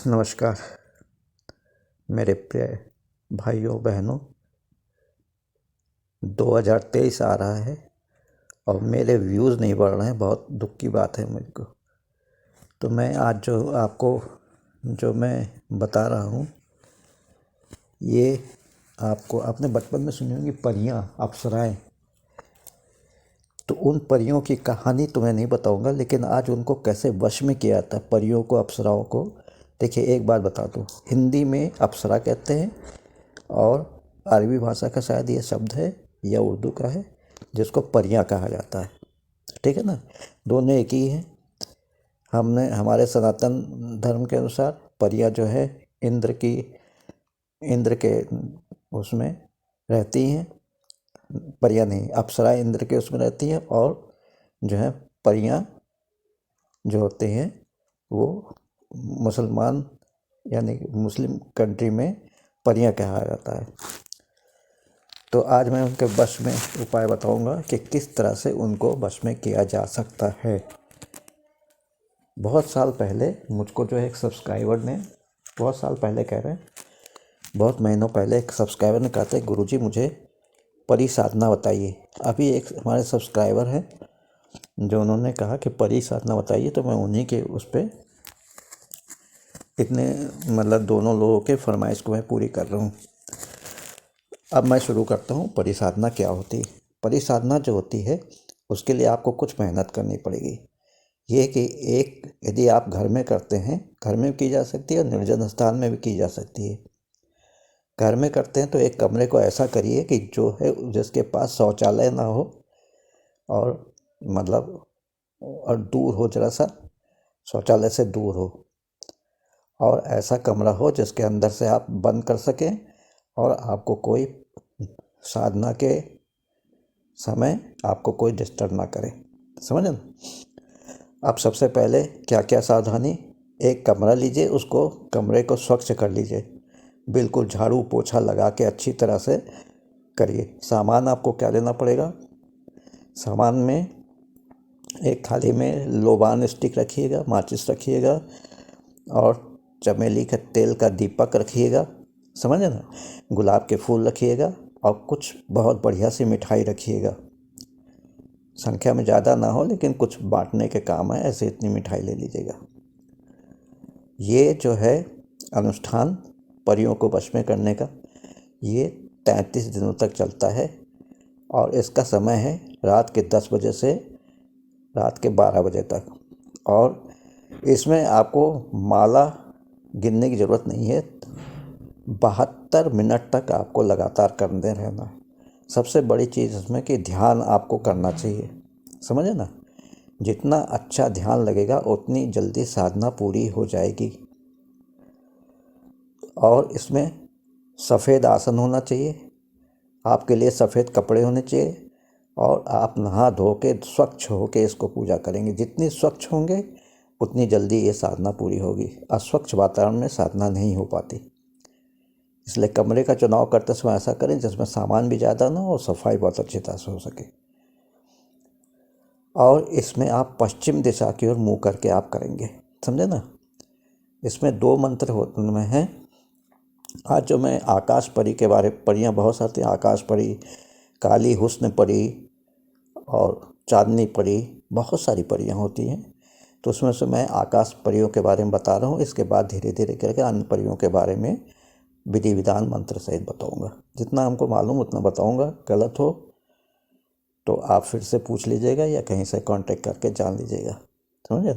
नमस्कार मेरे प्रिय भाइयों बहनों। 2023 आ रहा है और मेरे व्यूज़ नहीं बढ़ रहे हैं। बहुत दुख की बात है मुझको। तो मैं आज जो मैं बता रहा हूँ ये आपको आपने बचपन में सुनी होंगी परियाँ, अप्सराएँ। तो उन परियों की कहानी तो मैं नहीं बताऊंगा, लेकिन आज उनको कैसे वश में किया जाता है परियों को, अप्सराओं को। देखिए, एक बात बता दूँ, हिंदी में अप्सरा कहते हैं और अरबी भाषा का शायद ये शब्द है या उर्दू का है जिसको परियां कहा जाता है। ठीक है ना, दोनों एक ही हैं। हमारे सनातन धर्म के अनुसार परियां जो है इंद्र के उसमें रहती हैं। परियां नहीं, अप्सरा इंद्र के उसमें रहती हैं। और जो है परियां जो होते हैं वो मुसलमान यानी मुस्लिम कंट्री में परियां कहा जाता है। तो आज मैं उनके वश में उपाय बताऊंगा कि किस तरह से उनको वश में किया जा सकता है। बहुत साल पहले मुझको जो है एक सब्सक्राइबर ने, बहुत साल पहले कह रहे हैं, बहुत महीनों पहले एक सब्सक्राइबर ने कहा था, गुरुजी मुझे परी साधना बताइए। अभी एक हमारे सब्सक्राइबर हैं जो उन्होंने कहा कि परी साधना बताइए, तो मैं उन्हीं के उस पर इतने दोनों लोगों के फरमाइश को मैं पूरी कर रहा हूँ। अब मैं शुरू करता हूँ। परिसाधना क्या होती है? परिसाधना जो होती है उसके लिए आपको कुछ मेहनत करनी पड़ेगी। ये कि एक यदि आप घर में करते हैं, घर में भी की जा सकती है और निर्जन स्थान में भी की जा सकती है। घर में करते हैं तो एक कमरे को ऐसा करिए कि जो है जिसके पास शौचालय ना हो और और दूर हो, जरा सा शौचालय से दूर हो, और ऐसा कमरा हो जिसके अंदर से आप बंद कर सकें और आपको कोई साधना के समय आपको कोई डिस्टर्ब ना करे। समझे ना? आप सबसे पहले क्या क्या सावधानी, एक कमरा लीजिए, उसको कमरे को स्वच्छ कर लीजिए, बिल्कुल झाड़ू पोछा लगा के अच्छी तरह से करिए। सामान आपको क्या लेना पड़ेगा? सामान में एक थाली में लोबान स्टिक रखिएगा, माचिस रखिएगा और चमेली का तेल का दीपक रखिएगा। समझे ना? गुलाब के फूल रखिएगा और कुछ बहुत बढ़िया सी मिठाई रखिएगा। संख्या में ज़्यादा ना हो लेकिन कुछ बांटने के काम है, ऐसे इतनी मिठाई ले लीजिएगा। ये जो है अनुष्ठान परियों को वश में करने का, ये 33 दिनों तक चलता है और इसका समय है रात के 10 बजे से रात के 12 बजे तक। और इसमें आपको माला गिनने की ज़रूरत नहीं है। 72 मिनट तक आपको लगातार करते रहना है। सबसे बड़ी चीज़ इसमें कि ध्यान आपको करना चाहिए। समझे ना? जितना अच्छा ध्यान लगेगा उतनी जल्दी साधना पूरी हो जाएगी। और इसमें सफ़ेद आसन होना चाहिए, आपके लिए सफ़ेद कपड़े होने चाहिए और आप नहा धो के स्वच्छ हो के इसको पूजा करेंगे। जितनी स्वच्छ होंगे उतनी जल्दी ये साधना पूरी होगी। अस्वच्छ वातावरण में साधना नहीं हो पाती। इसलिए कमरे का चुनाव करते समय ऐसा करें जिसमें सामान भी ज़्यादा ना हो और सफाई बहुत अच्छी तरह से हो सके। और इसमें आप पश्चिम दिशा की ओर मुँह करके आप करेंगे। समझे ना? इसमें 2 मंत्र होते में हैं। आज जो मैं आकाश परी के बारे, परियाँ बहुत सारी, आकाश परी, काली हुस्न परी और चांदनी परी, बहुत सारी परियाँ होती हैं। तो उसमें से मैं आकाश परियों के बारे में बता रहा हूँ। इसके बाद धीरे धीरे करके अन्य परियों के बारे में विधि विधान मंत्र सहित बताऊंगा। जितना हमको मालूम उतना बताऊंगा। गलत हो तो आप फिर से पूछ लीजिएगा या कहीं से कांटेक्ट करके जान लीजिएगा। समझे?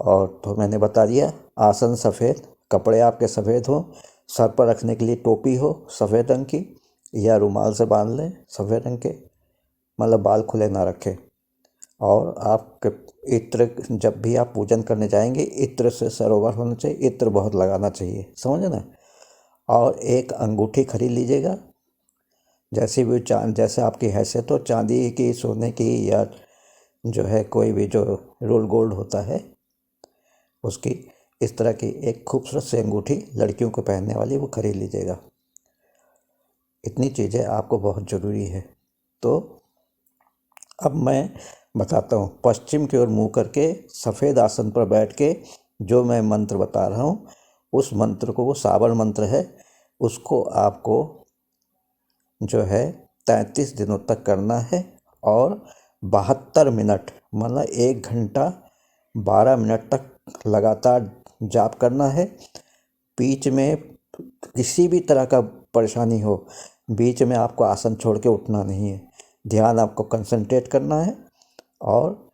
और तो मैंने बता दिया, आसन सफ़ेद, कपड़े आपके सफ़ेद हो, सर पर रखने के लिए टोपी हो सफ़ेद रंग की या रुमाल से बांध लें सफ़ेद रंग के, बाल खुले ना रखें। और आपके इत्र, जब भी आप पूजन करने जाएंगे इत्र से सरोवर होना चाहिए, इत्र बहुत लगाना चाहिए। समझे ना? और एक अंगूठी खरीद लीजिएगा, जैसे भी जैसे आपकी हैसियत हो, चांदी की, सोने की, या जो है कोई भी जो रोल गोल्ड होता है उसकी, इस तरह की एक खूबसूरत सी अंगूठी लड़कियों को पहनने वाली वो खरीद लीजिएगा। इतनी चीज़ें आपको बहुत ज़रूरी है। तो अब मैं बताता हूँ। पश्चिम की ओर मुँह करके सफ़ेद आसन पर बैठ के जो मैं मंत्र बता रहा हूँ उस मंत्र को, वो सावर मंत्र है, उसको आपको जो है 33 दिनों तक करना है और 72 मिनट मतलब 1 घंटा 12 मिनट तक लगातार जाप करना है। बीच में किसी भी तरह का परेशानी हो, बीच में आपको आसन छोड़ के उठना नहीं है, ध्यान आपको कंसंट्रेट करना है। और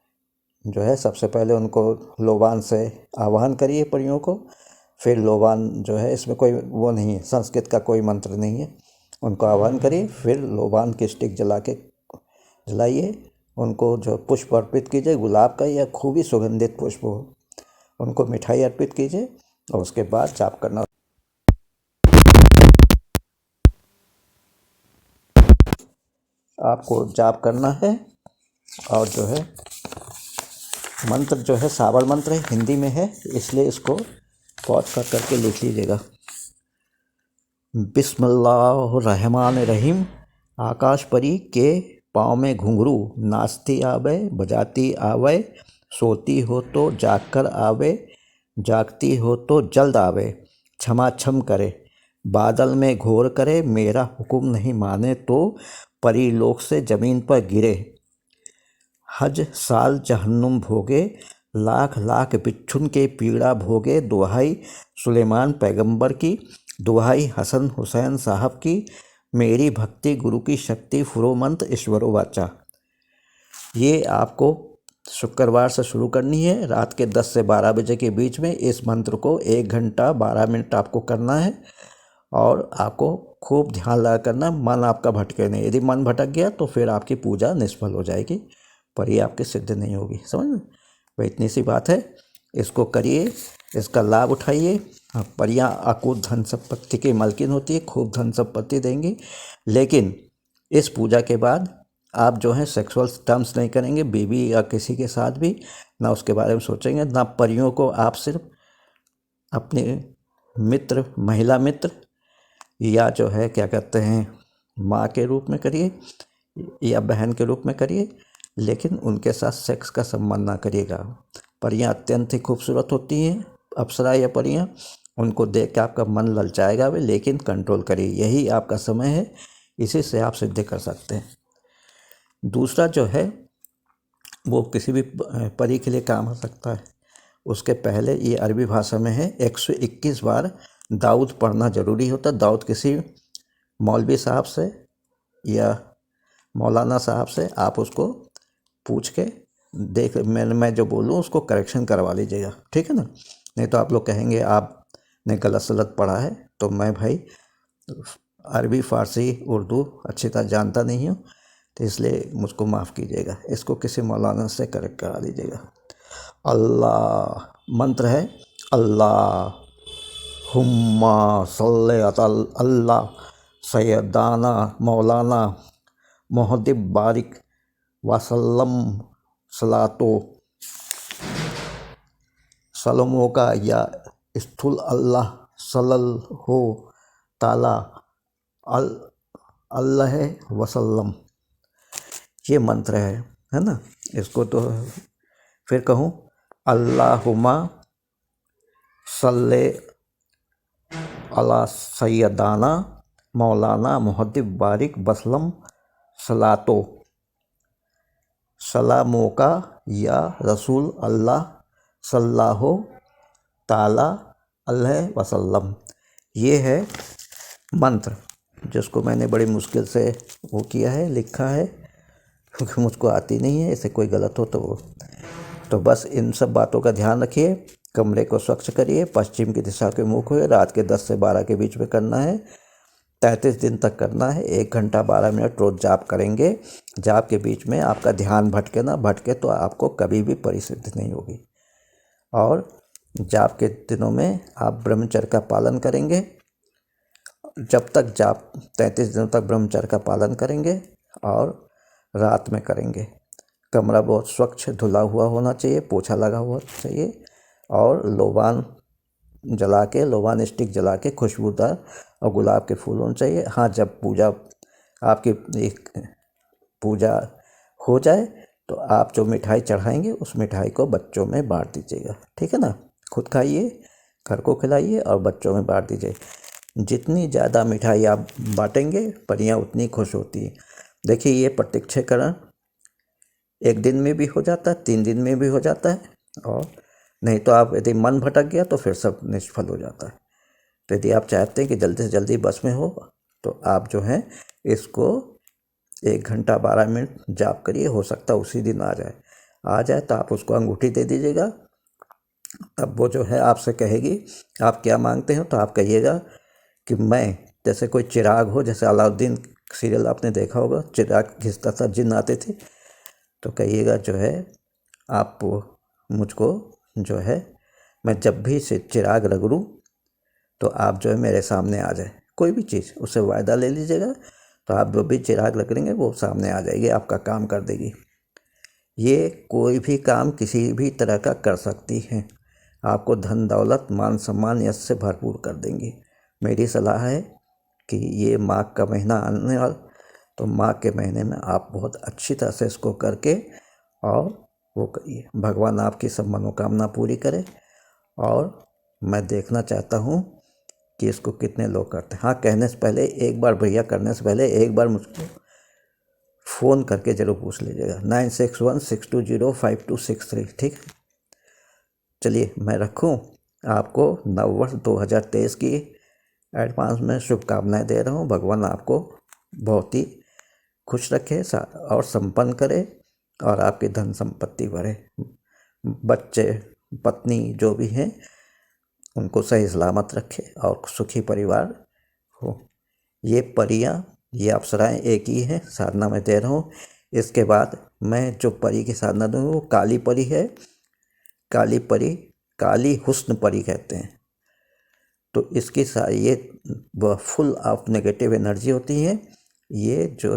जो है सबसे पहले उनको लोबान से आवाहन करिए परियों को, फिर लोबान जो है, इसमें कोई वो नहीं है, संस्कृत का कोई मंत्र नहीं है, उनको आह्वान करिए, फिर लोबान की स्टिक जलाइए, उनको जो पुष्प अर्पित कीजिए, गुलाब का या खूब ही सुगंधित पुष्प हो, उनको मिठाई अर्पित कीजिए और उसके बाद जाप करना। आपको जाप करना है और जो है मंत्र जो है सावर मंत्र है, हिंदी में है, इसलिए इसको पॉज कर करके लिख लीजिएगा। बिस्मिल्लाहिर्रहमानिर्रहीम। आकाश परी के पाँव में घुंघरू, नाचती आवे बजाती आवे, सोती हो तो जाग कर आवे, जागती हो तो जल्द आवे, क्षमा छम करे बादल में घोर करे, मेरा हुक्म नहीं माने तो परी लोक से ज़मीन पर गिरे, हज साल जहन्नुम भोगे, लाख लाख बिच्छुन के पीड़ा भोगे, दुहाई सुलेमान पैगंबर की, दुहाई हसन हुसैन साहब की, मेरी भक्ति गुरु की शक्ति, फुरोमंत ईश्वरो वाचा। ये आपको शुक्रवार से शुरू करनी है। रात के 10 से 12 बजे के बीच में इस मंत्र को 1 घंटा 12 मिनट आपको करना है और आपको खूब ध्यान लगा करना, मन आपका भटके नहीं। यदि मन भटक गया तो फिर आपकी पूजा निष्फल हो जाएगी, पर ये आपकी सिद्ध नहीं होगी। समझ में? वह इतनी सी बात है, इसको करिए, इसका लाभ उठाइए। परियां अकूत धन संपत्ति की मालकिन होती है, खूब धन संपत्ति देंगी, लेकिन इस पूजा के बाद आप जो है सेक्सुअल टर्म्स नहीं करेंगे बीवी या किसी के साथ भी, ना उसके बारे में सोचेंगे, ना परियों को। आप सिर्फ अपने मित्र, महिला मित्र या जो है क्या कहते हैं माँ के रूप में करिए या बहन के रूप में करिए, लेकिन उनके साथ सेक्स का संबंध ना करिएगा। परियां अत्यंत ही खूबसूरत होती हैं, अप्सरा या परियां, उनको देख के आपका मन ललचाएगा भी, लेकिन कंट्रोल करिए, यही आपका समय है, इसी से आप सिद्ध कर सकते हैं। दूसरा जो है वो किसी भी परी के लिए काम हो सकता है। उसके पहले ये अरबी भाषा में है, 121 बार दाऊद पढ़ना ज़रूरी होता है। दाऊद किसी मौलवी साहब से या मौलाना साहब से आप उसको पूछ के देख, मैं जो बोलूँ उसको करेक्शन करवा लीजिएगा, ठीक है ना। नहीं तो आप लोग कहेंगे आपने गलत सलत पढ़ा है। तो मैं भाई अरबी, फ़ारसी, उर्दू अच्छी तरह जानता नहीं हूँ, तो इसलिए मुझको माफ़ कीजिएगा। इसको किसी मौलाना से करेक्ट करा दीजिएगा। अल्लाह मंत्र है, अल्लाह हुम्मा सल्ले अतल अल्लाह सैयदाना मौलाना मोहद्दिब बारिक वसल्लम सलातो सलमों का या स्थूल अल्लाह सल्लल हो ताला अल्लाह वसल्लम, ये मंत्र है ना। इसको तो फिर कहूँ, अल्लाहुम्मा सल्ले अला सैयदाना मौलाना मुहद्दिब बारिक वसल्लम सलातो सलामों का या रसूल अल्लाह सल्लल्लाहु ताला अलैहि वसल्लम। ये है मंत्र, जिसको मैंने बड़ी मुश्किल से वो किया है, लिखा है, क्योंकि मुझको आती नहीं है। इससे कोई गलत हो तो बस इन सब बातों का ध्यान रखिए। कमरे को स्वच्छ करिए, पश्चिम की दिशा के मुख हुए, रात के 10 से 12 के बीच में करना है, 33 दिन तक करना है। 1 घंटा 12 मिनट रोज़ जाप करेंगे। जाप के बीच में आपका ध्यान भटके तो आपको कभी भी परिसिद्धि नहीं होगी। और जाप के दिनों में आप ब्रह्मचर्य का पालन करेंगे। जब तक जाप 33 दिनों तक ब्रह्मचर्य का पालन करेंगे और रात में करेंगे। कमरा बहुत स्वच्छ धुला हुआ होना चाहिए, पोछा लगा हुआ चाहिए, और लोबान स्टिक जला के खुशबूदार और गुलाब के फूल होने चाहिए। हाँ, जब आपकी एक पूजा हो जाए तो आप जो मिठाई चढ़ाएंगे उस मिठाई को बच्चों में बांट दीजिएगा, ठीक है ना। खुद खाइए, घर को खिलाइए और बच्चों में बांट दीजिए। जितनी ज़्यादा मिठाई आप बांटेंगे परियां उतनी खुश होती हैं। देखिए ये प्रत्यक्षीकरण 1 दिन में भी हो जाता है, 3 दिन में भी हो जाता है, और नहीं तो आप यदि मन भटक गया तो फिर सब निष्फल हो जाता है। तो यदि आप चाहते हैं कि जल्दी से जल्दी बस में हो तो आप जो है इसको 1 घंटा 12 मिनट जाप करिए, हो सकता है उसी दिन आ जाए तो आप उसको अंगूठी दे दीजिएगा। तब वो जो है आपसे कहेगी आप क्या मांगते हो, तो आप कहिएगा कि मैं, जैसे कोई चिराग हो, जैसे अलाउद्दीन सीरियल आपने देखा होगा, चिराग घिसता था, जिन्न आते थे, तो कहिएगा जो है आप मुझको जो है मैं जब भी से चिराग रगड़ूं तो आप जो है मेरे सामने आ जाए। कोई भी चीज़ उससे वायदा ले लीजिएगा, तो आप जो भी चिराग रगड़ेंगे वो सामने आ जाएगी, आपका काम कर देगी। ये कोई भी काम किसी भी तरह का कर सकती हैं, आपको धन दौलत मान सम्मान यश से भरपूर कर देंगी। मेरी सलाह है कि ये माघ का महीना आने वाला, तो माघ के महीने में आप बहुत अच्छी तरह से इसको करके और वो करिए। भगवान आपकी सब मनोकामना पूरी करे। और मैं देखना चाहता हूँ कि इसको कितने लोग करते हैं। हाँ, कहने से पहले एक बार, भैया करने से पहले एक बार मुझको फ़ोन करके ज़रूर पूछ लीजिएगा, 9616205263। ठीक है, चलिए मैं रखूँ। आपको नववर्ष 2023 की एडवांस में शुभकामनाएं दे रहा हूँ। भगवान आपको बहुत ही खुश रखे और संपन्न करे, और आपकी धन संपत्ति बढ़े, बच्चे पत्नी जो भी हैं उनको सही सलामत रखे और सुखी परिवार हो। ये परियां, ये अप्सराएं एक ही हैं, साधना में दे रहा हूँ। इसके बाद मैं जो परी की साधना दूँगा वो काली परी है। काली परी, काली हुस्न परी कहते हैं। तो इसकी ये फुल ऑफ नेगेटिव एनर्जी होती है। ये जो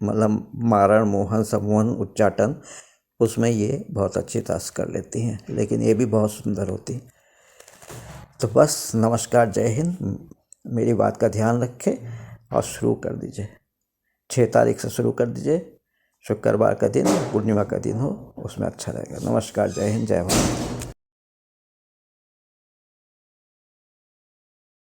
मतलब मारण, मोहन, सम्मोहन, उच्चाटन, उसमें ये बहुत अच्छी तरह से कर लेती हैं, लेकिन ये भी बहुत सुंदर होती हैं। तो बस नमस्कार, जय हिंद। मेरी बात का ध्यान रखें और शुरू कर दीजिए। 6 तारीख से शुरू कर दीजिए, शुक्रवार का दिन, पूर्णिमा का दिन हो, उसमें अच्छा रहेगा। नमस्कार, जय हिंद, जय भारत।